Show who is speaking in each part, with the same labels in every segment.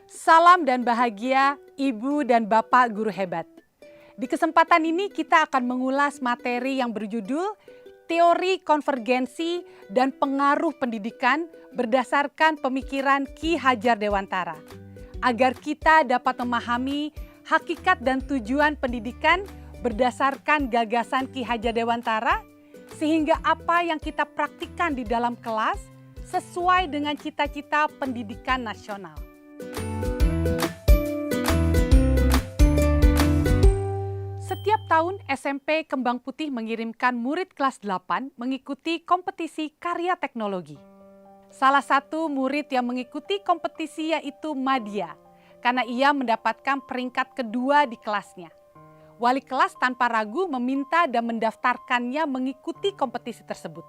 Speaker 1: Salam dan bahagia Ibu dan Bapak guru hebat. Di kesempatan ini kita akan mengulas materi yang berjudul Teori Konvergensi dan Pengaruh Pendidikan berdasarkan pemikiran Ki Hajar Dewantara. Agar kita dapat memahami hakikat dan tujuan pendidikan berdasarkan gagasan Ki Hajar Dewantara, sehingga apa yang kita praktikkan di dalam kelas sesuai dengan cita-cita pendidikan nasional. Setiap tahun SMP Kembang Putih mengirimkan murid kelas 8 mengikuti kompetisi karya teknologi. Salah satu murid yang mengikuti kompetisi yaitu Madia, karena ia mendapatkan peringkat kedua di kelasnya. Wali kelas tanpa ragu meminta dan mendaftarkannya mengikuti kompetisi tersebut.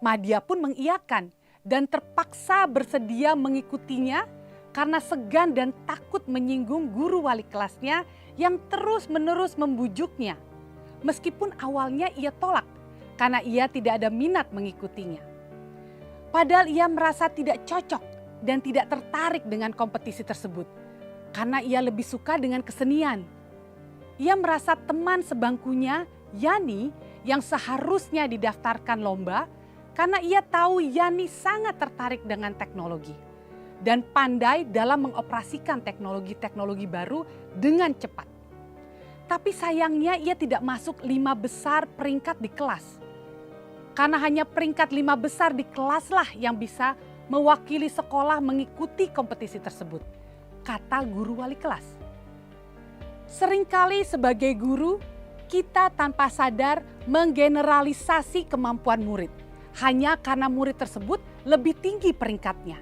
Speaker 1: Madia pun mengiyakan dan terpaksa bersedia mengikutinya karena segan dan takut menyinggung guru wali kelasnya yang terus-menerus membujuknya. Meskipun awalnya ia tolak karena ia tidak ada minat mengikutinya. Padahal ia merasa tidak cocok dan tidak tertarik dengan kompetisi tersebut karena ia lebih suka dengan kesenian. Ia merasa teman sebangkunya, Yani, yang seharusnya didaftarkan lomba karena ia tahu Yani sangat tertarik dengan teknologi dan pandai dalam mengoperasikan teknologi-teknologi baru dengan cepat. Tapi sayangnya ia tidak masuk 5 besar peringkat di kelas. Karena hanya peringkat 5 besar di kelas lah yang bisa mewakili sekolah mengikuti kompetisi tersebut, kata guru wali kelas. Seringkali sebagai guru, kita tanpa sadar menggeneralisasi kemampuan murid hanya karena murid tersebut lebih tinggi peringkatnya.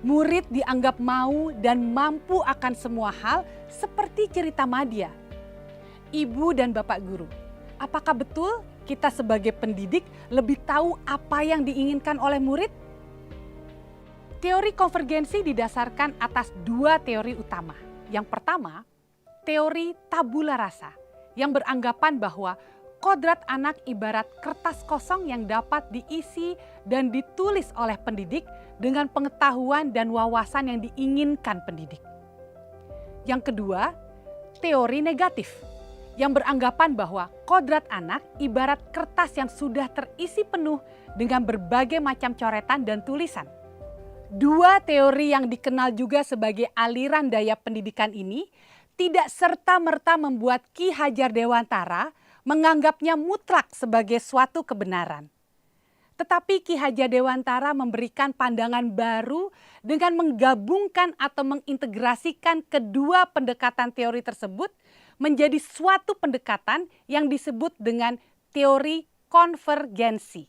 Speaker 1: Murid dianggap mau dan mampu akan semua hal seperti cerita Madia. Ibu dan Bapak guru, apakah betul kita sebagai pendidik lebih tahu apa yang diinginkan oleh murid? Teori konvergensi didasarkan atas 2 teori utama. Yang pertama, teori tabula rasa yang beranggapan bahwa kodrat anak ibarat kertas kosong yang dapat diisi dan ditulis oleh pendidik dengan pengetahuan dan wawasan yang diinginkan pendidik. Yang kedua, teori negatif yang beranggapan bahwa kodrat anak ibarat kertas yang sudah terisi penuh dengan berbagai macam coretan dan tulisan. 2 teori yang dikenal juga sebagai aliran daya pendidikan ini tidak serta-merta membuat Ki Hajar Dewantara menganggapnya mutlak sebagai suatu kebenaran. Tetapi Ki Hajar Dewantara memberikan pandangan baru dengan menggabungkan atau mengintegrasikan kedua pendekatan teori tersebut menjadi suatu pendekatan yang disebut dengan teori konvergensi.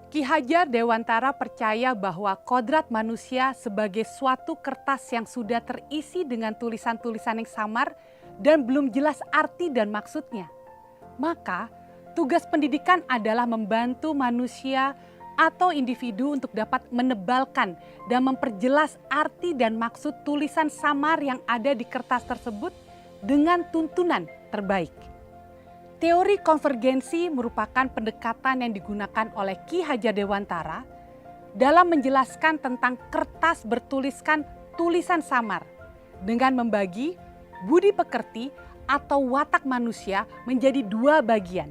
Speaker 1: Ki Hajar Dewantara percaya bahwa kodrat manusia sebagai suatu kertas yang sudah terisi dengan tulisan-tulisan yang samar dan belum jelas arti dan maksudnya. Maka tugas pendidikan adalah membantu manusia atau individu untuk dapat menebalkan dan memperjelas arti dan maksud tulisan samar yang ada di kertas tersebut dengan tuntunan terbaik. Teori konvergensi merupakan pendekatan yang digunakan oleh Ki Hajar Dewantara dalam menjelaskan tentang kertas bertuliskan tulisan samar dengan membagi budi pekerti atau watak manusia menjadi 2 bagian,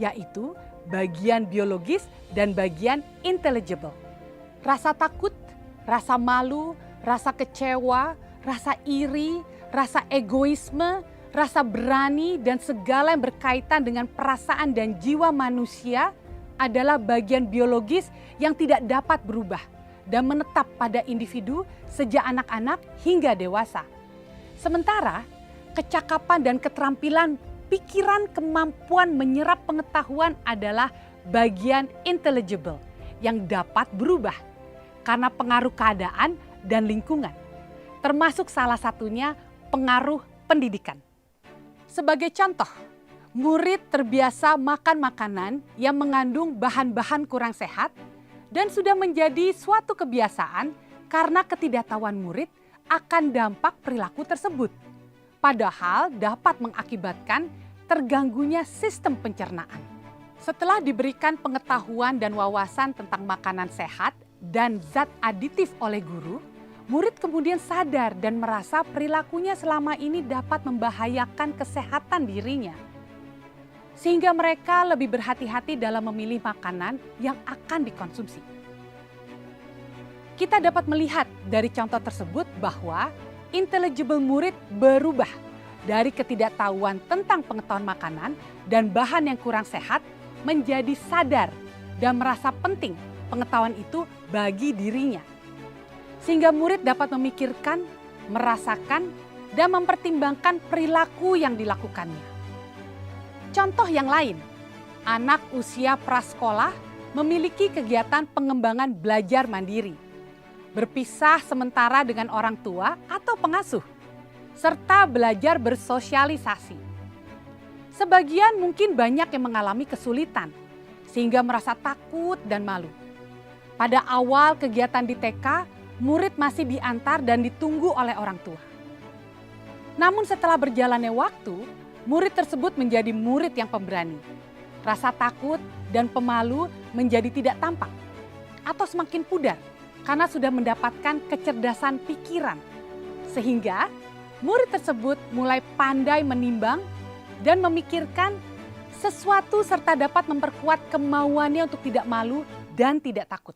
Speaker 1: yaitu bagian biologis dan bagian intelligible. Rasa takut, rasa malu, rasa kecewa, rasa iri, rasa egoisme, rasa berani, dan segala yang berkaitan dengan perasaan dan jiwa manusia adalah bagian biologis yang tidak dapat berubah dan menetap pada individu sejak anak-anak hingga dewasa. Sementara kecakapan dan keterampilan pikiran, kemampuan menyerap pengetahuan adalah bagian intelligible yang dapat berubah karena pengaruh keadaan dan lingkungan, termasuk salah satunya pengaruh pendidikan. Sebagai contoh, murid terbiasa makan makanan yang mengandung bahan-bahan kurang sehat dan sudah menjadi suatu kebiasaan karena ketidaktahuan murid akan dampak perilaku tersebut. Padahal dapat mengakibatkan terganggunya sistem pencernaan. Setelah diberikan pengetahuan dan wawasan tentang makanan sehat dan zat aditif oleh guru, murid kemudian sadar dan merasa perilakunya selama ini dapat membahayakan kesehatan dirinya. Sehingga mereka lebih berhati-hati dalam memilih makanan yang akan dikonsumsi. Kita dapat melihat dari contoh tersebut bahwa intelligible murid berubah dari ketidaktahuan tentang pengetahuan makanan dan bahan yang kurang sehat menjadi sadar dan merasa penting pengetahuan itu bagi dirinya. Sehingga murid dapat memikirkan, merasakan, dan mempertimbangkan perilaku yang dilakukannya. Contoh yang lain, anak usia prasekolah memiliki kegiatan pengembangan belajar mandiri, berpisah sementara dengan orang tua atau pengasuh, serta belajar bersosialisasi. Sebagian mungkin banyak yang mengalami kesulitan, sehingga merasa takut dan malu. Pada awal kegiatan di TK, murid masih diantar dan ditunggu oleh orang tua. Namun setelah berjalannya waktu, murid tersebut menjadi murid yang pemberani. Rasa takut dan pemalu menjadi tidak tampak atau semakin pudar karena sudah mendapatkan kecerdasan pikiran. Sehingga murid tersebut mulai pandai menimbang dan memikirkan sesuatu serta dapat memperkuat kemauannya untuk tidak malu dan tidak takut.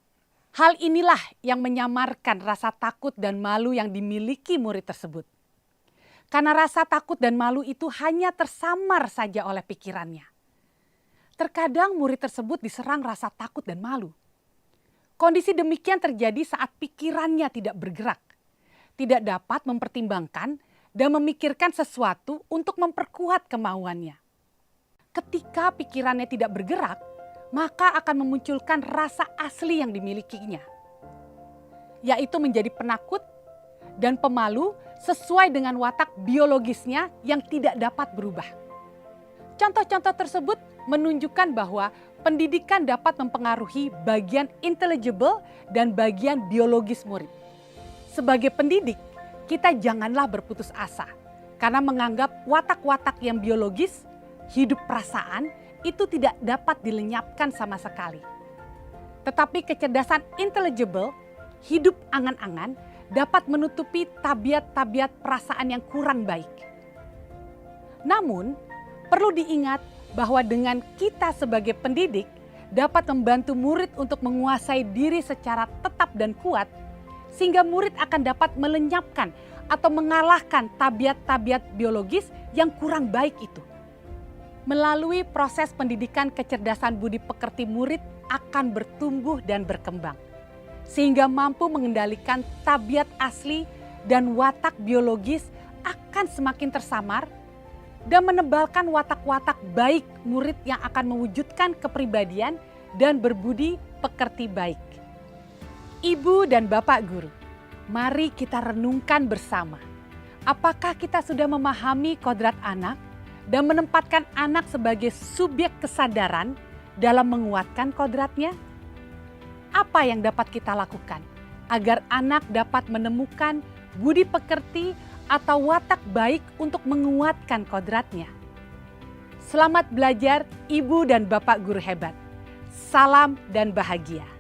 Speaker 1: Hal inilah yang menyamarkan rasa takut dan malu yang dimiliki murid tersebut. Karena rasa takut dan malu itu hanya tersamar saja oleh pikirannya. Terkadang murid tersebut diserang rasa takut dan malu. Kondisi demikian terjadi saat pikirannya tidak bergerak, tidak dapat mempertimbangkan dan memikirkan sesuatu untuk memperkuat kemauannya. Ketika pikirannya tidak bergerak, maka akan memunculkan rasa asli yang dimilikinya, yaitu menjadi penakut dan pemalu sesuai dengan watak biologisnya yang tidak dapat berubah. Contoh-contoh tersebut menunjukkan bahwa pendidikan dapat mempengaruhi bagian intelligible dan bagian biologis murid. Sebagai pendidik, kita janganlah berputus asa karena menganggap watak-watak yang biologis, hidup perasaan, itu tidak dapat dilenyapkan sama sekali. Tetapi kecerdasan intelligible, hidup angan-angan, dapat menutupi tabiat-tabiat perasaan yang kurang baik. Namun, perlu diingat bahwa dengan kita sebagai pendidik dapat membantu murid untuk menguasai diri secara tetap dan kuat, sehingga murid akan dapat melenyapkan atau mengalahkan tabiat-tabiat biologis yang kurang baik itu. Melalui proses pendidikan kecerdasan budi pekerti murid akan bertumbuh dan berkembang. Sehingga mampu mengendalikan tabiat asli dan watak biologis akan semakin tersamar dan menebalkan watak-watak baik murid yang akan mewujudkan kepribadian dan berbudi pekerti baik. Ibu dan Bapak Guru, mari kita renungkan bersama. Apakah kita sudah memahami kodrat anak dan menempatkan anak sebagai subjek kesadaran dalam menguatkan kodratnya? Apa yang dapat kita lakukan agar anak dapat menemukan budi pekerti atau watak baik untuk menguatkan kodratnya? Selamat belajar Ibu dan Bapak Guru hebat. Salam dan bahagia.